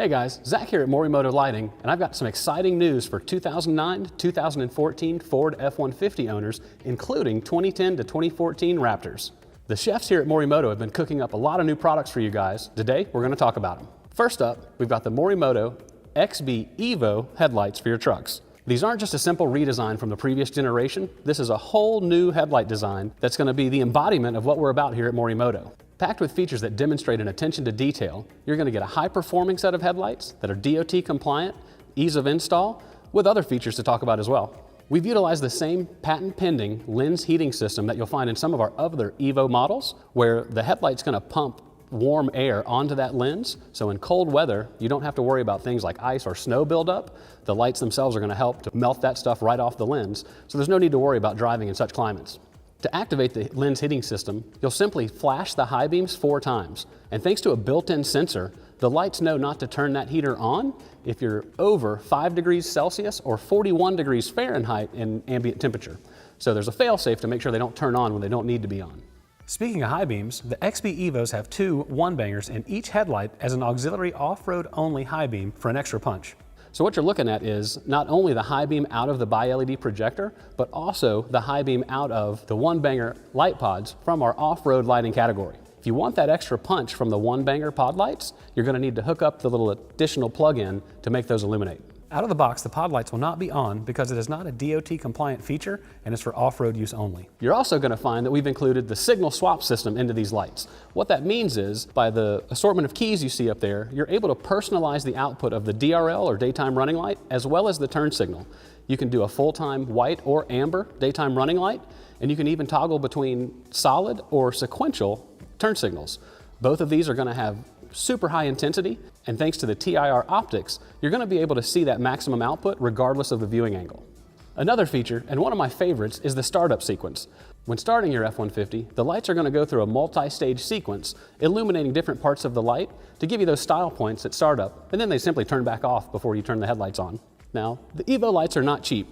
Hey guys, Zach here at Morimoto Lighting, and I've got some exciting news for 2009 to 2014 Ford F-150 owners, including 2010 to 2014 Raptors. The chefs here at Morimoto have been cooking up a lot of new products for you guys. Today, we're going to talk about them. First up, we've got the Morimoto XB Evo Headlights for your trucks. These aren't just a simple redesign from the previous generation. This is a whole new headlight design that's going to be the embodiment of what we're about here at Morimoto. Packed with features that demonstrate an attention to detail, you're going to get a high-performing set of headlights that are DOT compliant, ease of install, with other features to talk about as well. We've utilized the same patent-pending lens heating system that you'll find in some of our other Evo models, where the headlight's going to pump warm air onto that lens, so in cold weather, you don't have to worry about things like ice or snow buildup. The lights themselves are going to help to melt that stuff right off the lens, so there's no need to worry about driving in such climates. To activate the lens heating system, you'll simply flash the high beams 4 times. And thanks to a built-in sensor, the lights know not to turn that heater on if you're over 5 degrees Celsius or 41 degrees Fahrenheit in ambient temperature. So there's a fail-safe to make sure they don't turn on when they don't need to be on. Speaking of high beams, the XB Evos have 2 one-bangers in each headlight as an auxiliary off-road only high beam for an extra punch. So what you're looking at is not only the high beam out of the bi-LED projector, but also the high beam out of the one-banger light pods from our off-road lighting category. If you want that extra punch from the one-banger pod lights, you're going to need to hook up the little additional plug-in to make those illuminate. Out of the box, the pod lights will not be on because it is not a DOT compliant feature and it's for off-road use only. You're also going to find that we've included the signal swap system into these lights. What that means is, by the assortment of keys you see up there, you're able to personalize the output of the DRL or daytime running light as well as the turn signal. You can do a full-time white or amber daytime running light, and you can even toggle between solid or sequential turn signals. Both of these are going to have super high intensity, and thanks to the TIR optics, you're going to be able to see that maximum output regardless of the viewing angle. Another feature, and one of my favorites, is the startup sequence. When starting your F-150, the lights are going to go through a multi-stage sequence, illuminating different parts of the light to give you those style points at startup, and then they simply turn back off before you turn the headlights on. Now, the Evo lights are not cheap,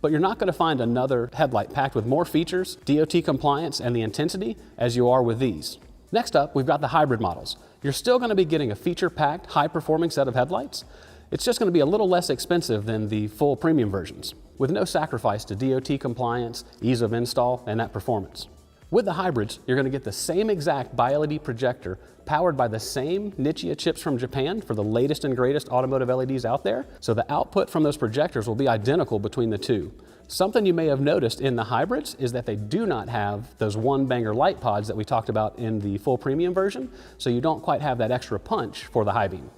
but you're not going to find another headlight packed with more features, DOT compliance, and the intensity as you are with these. Next up, we've got the hybrid models. You're still going to be getting a feature-packed, high-performing set of headlights. It's just going to be a little less expensive than the full premium versions, with no sacrifice to DOT compliance, ease of install, and that performance. With the hybrids, you're going to get the same exact bi-LED projector powered by the same Nichia chips from Japan for the latest and greatest automotive LEDs out there, so the output from those projectors will be identical between the two. Something you may have noticed in the hybrids is that they do not have those one-banger light pods that we talked about in the full premium version, so you don't quite have that extra punch for the high beam.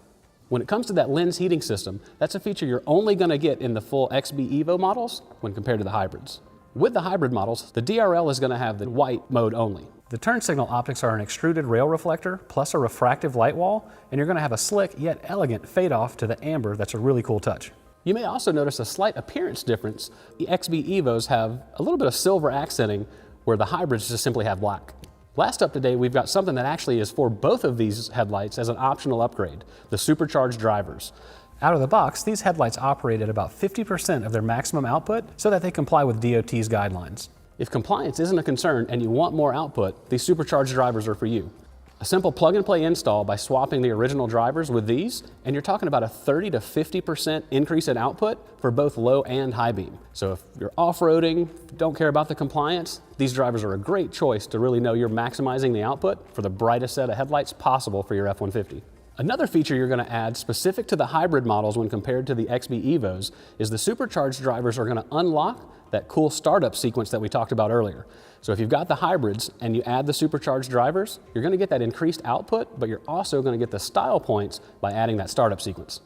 When it comes to that lens heating system, that's a feature you're only going to get in the full XB Evo models when compared to the hybrids. With the hybrid models, the DRL is going to have the white mode only. The turn signal optics are an extruded rail reflector plus a refractive light wall, and you're going to have a slick yet elegant fade off to the amber that's a really cool touch. You may also notice a slight appearance difference. The XB Evos have a little bit of silver accenting where the hybrids just simply have black. Last up today, we've got something that actually is for both of these headlights as an optional upgrade, the supercharged drivers. Out of the box, these headlights operate at about 50% of their maximum output so that they comply with DOT's guidelines. If compliance isn't a concern and you want more output, these supercharged drivers are for you. A simple plug-and-play install by swapping the original drivers with these, and you're talking about a 30 to 50% increase in output for both low and high beam. So if you're off-roading, don't care about the compliance, these drivers are a great choice to really know you're maximizing the output for the brightest set of headlights possible for your F-150. Another feature you're going to add specific to the hybrid models when compared to the XB Evos is the supercharged drivers are going to unlock that cool startup sequence that we talked about earlier. So if you've got the hybrids and you add the supercharged drivers, you're going to get that increased output, but you're also going to get the style points by adding that startup sequence.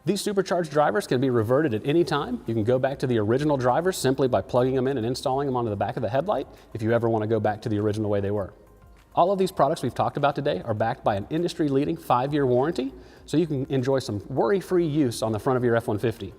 These supercharged drivers can be reverted at any time. You can go back to the original drivers simply by plugging them in and installing them onto the back of the headlight if you ever want to go back to the original way they were. All of these products we've talked about today are backed by an industry-leading 5-year warranty, so you can enjoy some worry-free use on the front of your F-150.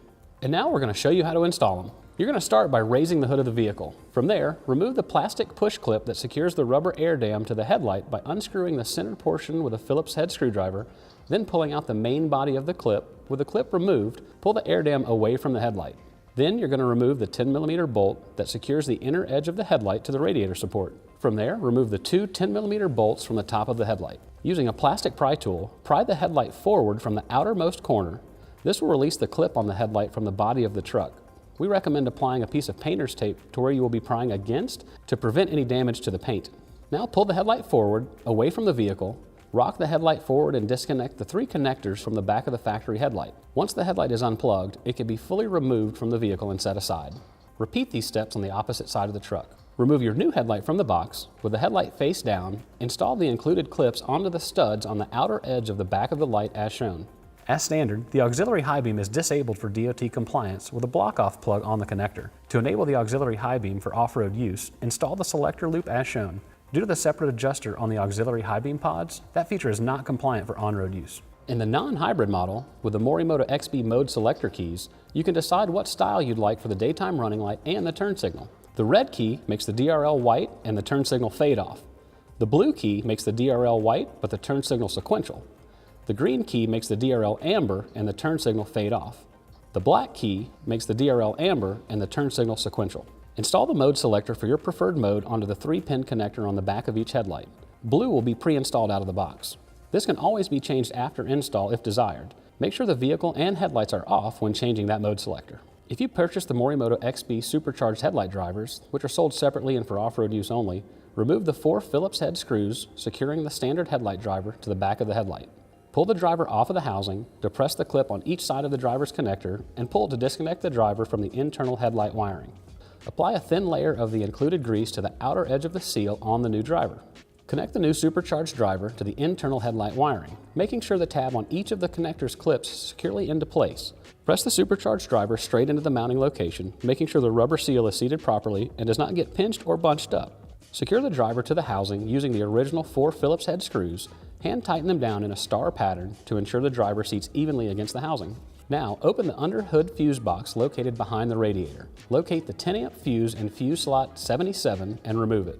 And now we're going to show you how to install them. You're going to start by raising the hood of the vehicle. From there, remove the plastic push clip that secures the rubber air dam to the headlight by unscrewing the center portion with a Phillips head screwdriver, then pulling out the main body of the clip. With the clip removed, pull the air dam away from the headlight. Then you're going to remove the 10mm bolt that secures the inner edge of the headlight to the radiator support. From there, remove the two 10mm bolts from the top of the headlight. Using a plastic pry tool, pry the headlight forward from the outermost corner. This will release the clip on the headlight from the body of the truck. We recommend applying a piece of painter's tape to where you will be prying against to prevent any damage to the paint. Now pull the headlight forward, away from the vehicle, rock the headlight forward and disconnect the three connectors from the back of the factory headlight. Once the headlight is unplugged, it can be fully removed from the vehicle and set aside. Repeat these steps on the opposite side of the truck. Remove your new headlight from the box. With the headlight face down, install the included clips onto the studs on the outer edge of the back of the light as shown. As standard, the auxiliary high beam is disabled for DOT compliance with a block-off plug on the connector. To enable the auxiliary high beam for off-road use, install the selector loop as shown. Due to the separate adjuster on the auxiliary high beam pods, that feature is not compliant for on-road use. In the non-hybrid model, with the Morimoto XB mode selector keys, you can decide what style you'd like for the daytime running light and the turn signal. The red key makes the DRL white and the turn signal fade off. The blue key makes the DRL white but the turn signal sequential. The green key makes the DRL amber and the turn signal fade off. The black key makes the DRL amber and the turn signal sequential. Install the mode selector for your preferred mode onto the 3-pin connector on the back of each headlight. Blue will be pre-installed out of the box. This can always be changed after install if desired. Make sure the vehicle and headlights are off when changing that mode selector. If you purchase the Morimoto XB supercharged headlight drivers, which are sold separately and for off-road use only, remove the 4 Phillips head screws securing the standard headlight driver to the back of the headlight. Pull the driver off of the housing, depress the clip on each side of the driver's connector, and pull to disconnect the driver from the internal headlight wiring. Apply a thin layer of the included grease to the outer edge of the seal on the new driver. Connect the new supercharged driver to the internal headlight wiring, making sure the tab on each of the connector's clips securely into place. Press the supercharged driver straight into the mounting location, making sure the rubber seal is seated properly and does not get pinched or bunched up. Secure the driver to the housing using the original 4 Phillips head screws. Hand tighten them down in a star pattern to ensure the driver seats evenly against the housing. Now open the under hood fuse box located behind the radiator. Locate the 10-amp fuse in fuse slot 77 and remove it.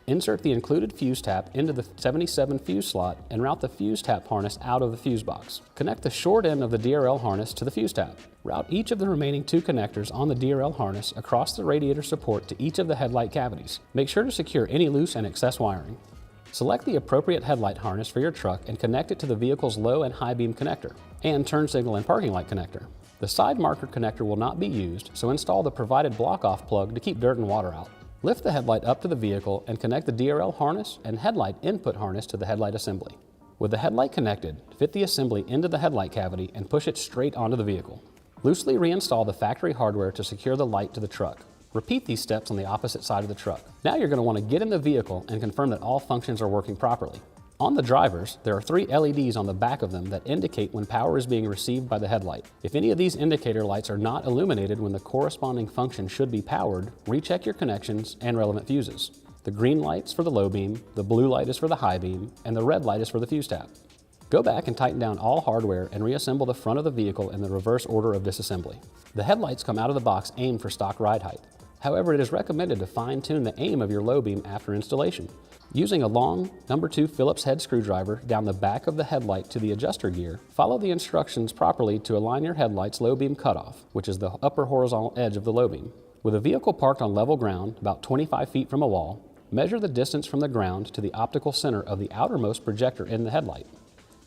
Insert the included fuse tap into the 77 fuse slot and route the fuse tap harness out of the fuse box. Connect the short end of the DRL harness to the fuse tap. Route each of the remaining 2 connectors on the DRL harness across the radiator support to each of the headlight cavities. Make sure to secure any loose and excess wiring. Select the appropriate headlight harness for your truck and connect it to the vehicle's low and high beam connector and turn signal and parking light connector. The side marker connector will not be used, so install the provided block-off plug to keep dirt and water out. Lift the headlight up to the vehicle and connect the DRL harness and headlight input harness to the headlight assembly. With the headlight connected, fit the assembly into the headlight cavity and push it straight onto the vehicle. Loosely reinstall the factory hardware to secure the light to the truck. Repeat these steps on the opposite side of the truck. Now you're going to want to get in the vehicle and confirm that all functions are working properly. On the drivers, there are 3 LEDs on the back of them that indicate when power is being received by the headlight. If any of these indicator lights are not illuminated when the corresponding function should be powered, recheck your connections and relevant fuses. The green light's for the low beam, the blue light is for the high beam, and the red light is for the fuse tap. Go back and tighten down all hardware and reassemble the front of the vehicle in the reverse order of disassembly. The headlights come out of the box aimed for stock ride height. However, it is recommended to fine-tune the aim of your low beam after installation. Using a long number 2 Phillips head screwdriver down the back of the headlight to the adjuster gear, follow the instructions properly to align your headlight's low beam cutoff, which is the upper horizontal edge of the low beam. With a vehicle parked on level ground, about 25 feet from a wall, measure the distance from the ground to the optical center of the outermost projector in the headlight.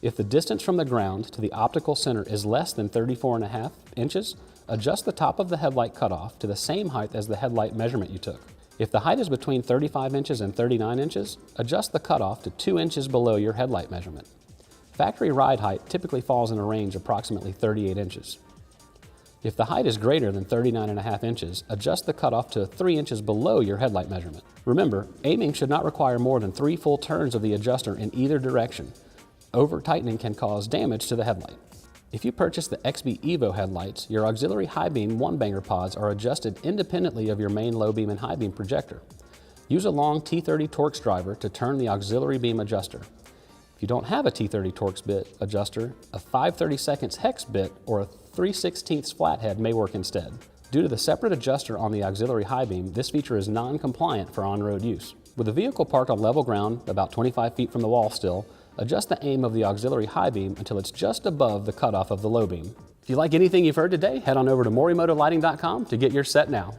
If the distance from the ground to the optical center is less than 34.5 inches, adjust the top of the headlight cutoff to the same height as the headlight measurement you took. If the height is between 35 inches and 39 inches, adjust the cutoff to 2 inches below your headlight measurement. Factory ride height typically falls in a range approximately 38 inches. If the height is greater than 39.5 inches, adjust the cutoff to 3 inches below your headlight measurement. Remember, aiming should not require more than 3 full turns of the adjuster in either direction. Over-tightening can cause damage to the headlight. If you purchase the XB Evo headlights, your auxiliary high beam one-banger pods are adjusted independently of your main low beam and high beam projector. Use a long T30 Torx driver to turn the auxiliary beam adjuster. If you don't have a T30 Torx bit adjuster, a 5/32 hex bit or a 3/16 flathead may work instead. Due to the separate adjuster on the auxiliary high beam, this feature is non-compliant for on-road use. With the vehicle parked on level ground, about 25 feet from the wall still, adjust the aim of the auxiliary high beam until it's just above the cutoff of the low beam. If you like anything you've heard today, head on over to MorimotoLighting.com to get your set now.